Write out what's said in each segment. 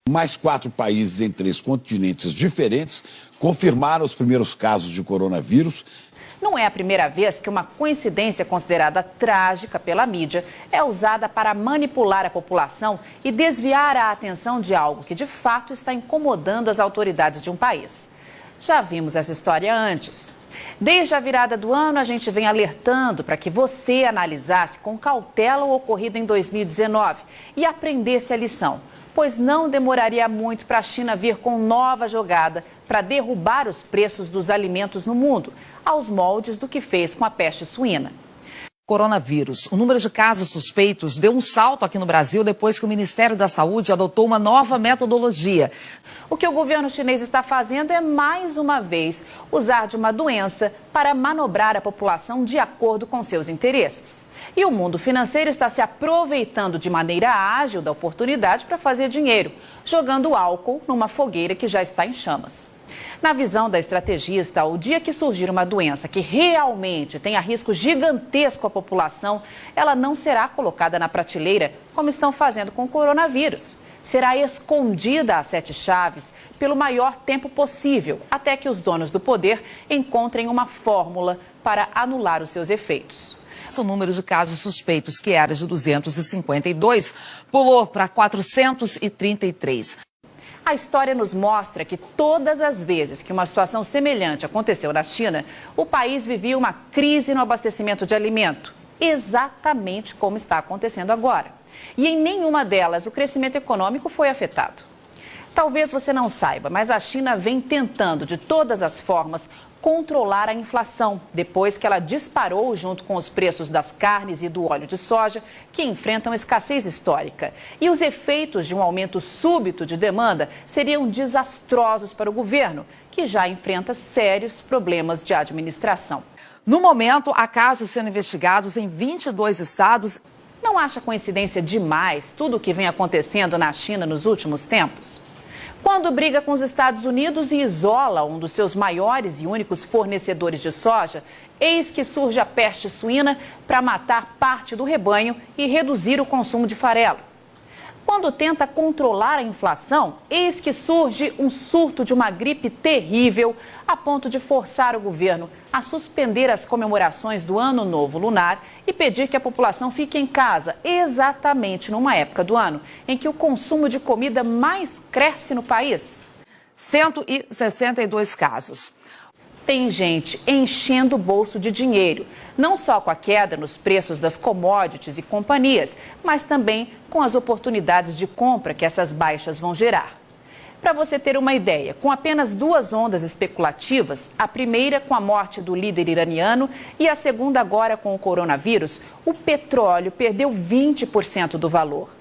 Mais 4 países em 3 continentes diferentes confirmaram os primeiros casos de coronavírus. Não é a primeira vez que uma coincidência considerada trágica pela mídia é usada para manipular a população e desviar a atenção de algo que de fato está incomodando as autoridades de um país. Já vimos essa história antes. Desde a virada do ano, a gente vem alertando para que você analisasse com cautela o ocorrido em 2019 e aprendesse a lição, pois não demoraria muito para a China vir com nova jogada para derrubar os preços dos alimentos no mundo, aos moldes do que fez com a peste suína. Coronavírus. O número de casos suspeitos deu um salto aqui no Brasil depois que o Ministério da Saúde adotou uma nova metodologia. O que o governo chinês está fazendo é, mais uma vez, usar de uma doença para manobrar a população de acordo com seus interesses. E o mundo financeiro está se aproveitando de maneira ágil da oportunidade para fazer dinheiro, jogando álcool numa fogueira que já está em chamas. Na visão da estrategista, o dia que surgir uma doença que realmente tenha risco gigantesco à população, ela não será colocada na prateleira como estão fazendo com o coronavírus. Será escondida a 7 chaves pelo maior tempo possível, até que os donos do poder encontrem uma fórmula para anular os seus efeitos. O número de casos suspeitos, que era de 252, pulou para 433. A história nos mostra que todas as vezes que uma situação semelhante aconteceu na China, o país vivia uma crise no abastecimento de alimento, exatamente como está acontecendo agora. E em nenhuma delas o crescimento econômico foi afetado. Talvez você não saiba, mas a China vem tentando de todas as formas controlar a inflação, depois que ela disparou junto com os preços das carnes e do óleo de soja, que enfrentam escassez histórica. E os efeitos de um aumento súbito de demanda seriam desastrosos para o governo, que já enfrenta sérios problemas de administração. No momento, há casos sendo investigados em 22 estados. Não acha coincidência demais tudo o que vem acontecendo na China nos últimos tempos? Quando briga com os Estados Unidos e isola um dos seus maiores e únicos fornecedores de soja, eis que surge a peste suína para matar parte do rebanho e reduzir o consumo de farelo. Quando tenta controlar a inflação, eis que surge um surto de uma gripe terrível, a ponto de forçar o governo a suspender as comemorações do Ano Novo Lunar e pedir que a população fique em casa, exatamente numa época do ano em que o consumo de comida mais cresce no país. 162 casos. Tem gente enchendo o bolso de dinheiro, não só com a queda nos preços das commodities e companhias, mas também com as oportunidades de compra que essas baixas vão gerar. Para você ter uma ideia, com apenas 2 ondas especulativas, a primeira com a morte do líder iraniano e a segunda agora com o coronavírus, o petróleo perdeu 20% do valor.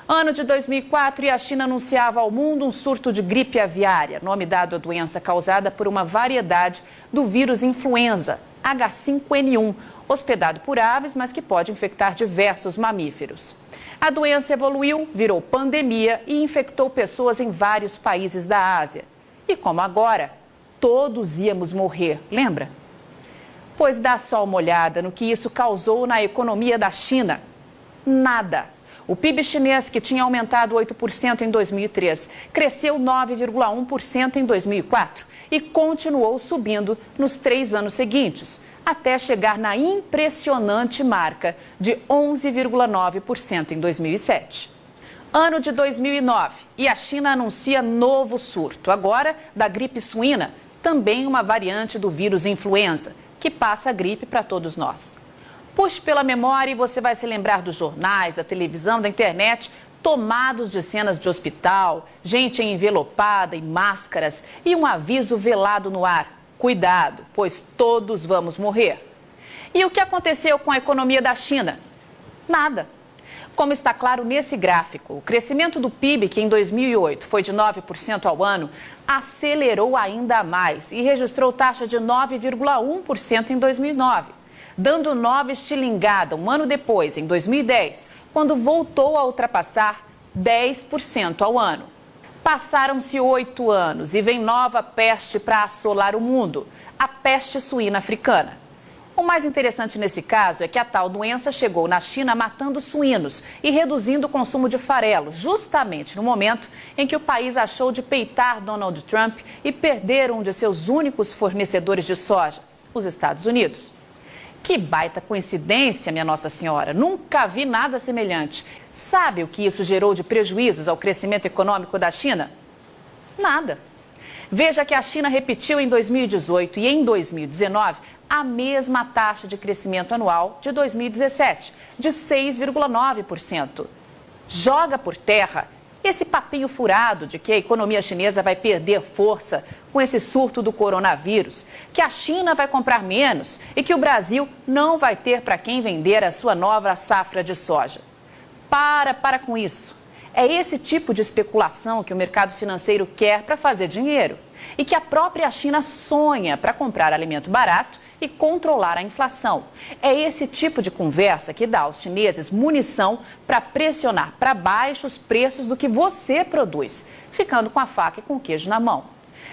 Ano de 2004 e a China anunciava ao mundo um surto de gripe aviária, nome dado à doença causada por uma variedade do vírus influenza, H5N1, hospedado por aves, mas que pode infectar diversos mamíferos. A doença evoluiu, virou pandemia e infectou pessoas em vários países da Ásia. E como agora, todos íamos morrer, lembra? Pois dá só uma olhada no que isso causou na economia da China. Nada. O PIB chinês, que tinha aumentado 8% em 2003, cresceu 9,1% em 2004 e continuou subindo nos 3 anos seguintes, até chegar na impressionante marca de 11,9% em 2007. Ano de 2009 e a China anuncia novo surto, agora da gripe suína, também uma variante do vírus influenza, que passa a gripe para todos nós. Puxe pela memória e você vai se lembrar dos jornais, da televisão, da internet, tomados de cenas de hospital, gente envelopada em máscaras e um aviso velado no ar. Cuidado, pois todos vamos morrer. E o que aconteceu com a economia da China? Nada. Como está claro nesse gráfico, o crescimento do PIB, que em 2008 foi de 9% ao ano, acelerou ainda mais e registrou taxa de 9,1% em 2009. Dando nova estilingada um ano depois, em 2010, quando voltou a ultrapassar 10% ao ano. Passaram-se 8 anos e vem nova peste para assolar o mundo, a peste suína africana. O mais interessante nesse caso é que a tal doença chegou na China matando suínos e reduzindo o consumo de farelo, justamente no momento em que o país achou de peitar Donald Trump e perder um de seus únicos fornecedores de soja, os Estados Unidos. Que baita coincidência, minha Nossa Senhora. Nunca vi nada semelhante. Sabe o que isso gerou de prejuízos ao crescimento econômico da China? Nada. Veja que a China repetiu em 2018 e em 2019 a mesma taxa de crescimento anual de 2017, de 6,9%. Joga por terra esse papinho furado de que a economia chinesa vai perder força com esse surto do coronavírus, que a China vai comprar menos e que o Brasil não vai ter para quem vender a sua nova safra de soja. Para com isso. É esse tipo de especulação que o mercado financeiro quer para fazer dinheiro e que a própria China sonha para comprar alimento barato e controlar a inflação. É esse tipo de conversa que dá aos chineses munição para pressionar para baixo os preços do que você produz, ficando com a faca e com o queijo na mão.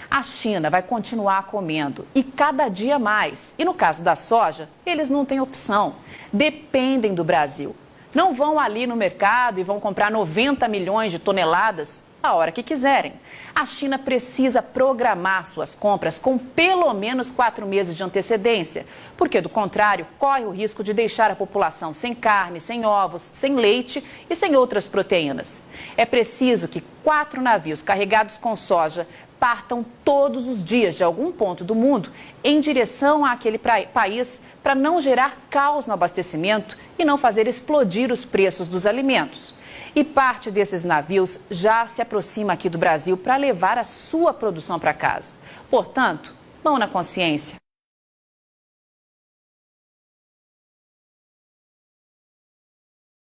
A China vai continuar comendo e cada dia mais. E no caso da soja, eles não têm opção. Dependem do Brasil. Não vão ali no mercado e vão comprar 90 milhões de toneladas a hora que quiserem. A China precisa programar suas compras com pelo menos 4 meses de antecedência, porque do contrário, corre o risco de deixar a população sem carne, sem ovos, sem leite e sem outras proteínas. É preciso que 4 navios carregados com soja partam todos os dias de algum ponto do mundo em direção àquele país para não gerar caos no abastecimento e não fazer explodir os preços dos alimentos. E parte desses navios já se aproxima aqui do Brasil para levar a sua produção para casa. Portanto, mão na consciência.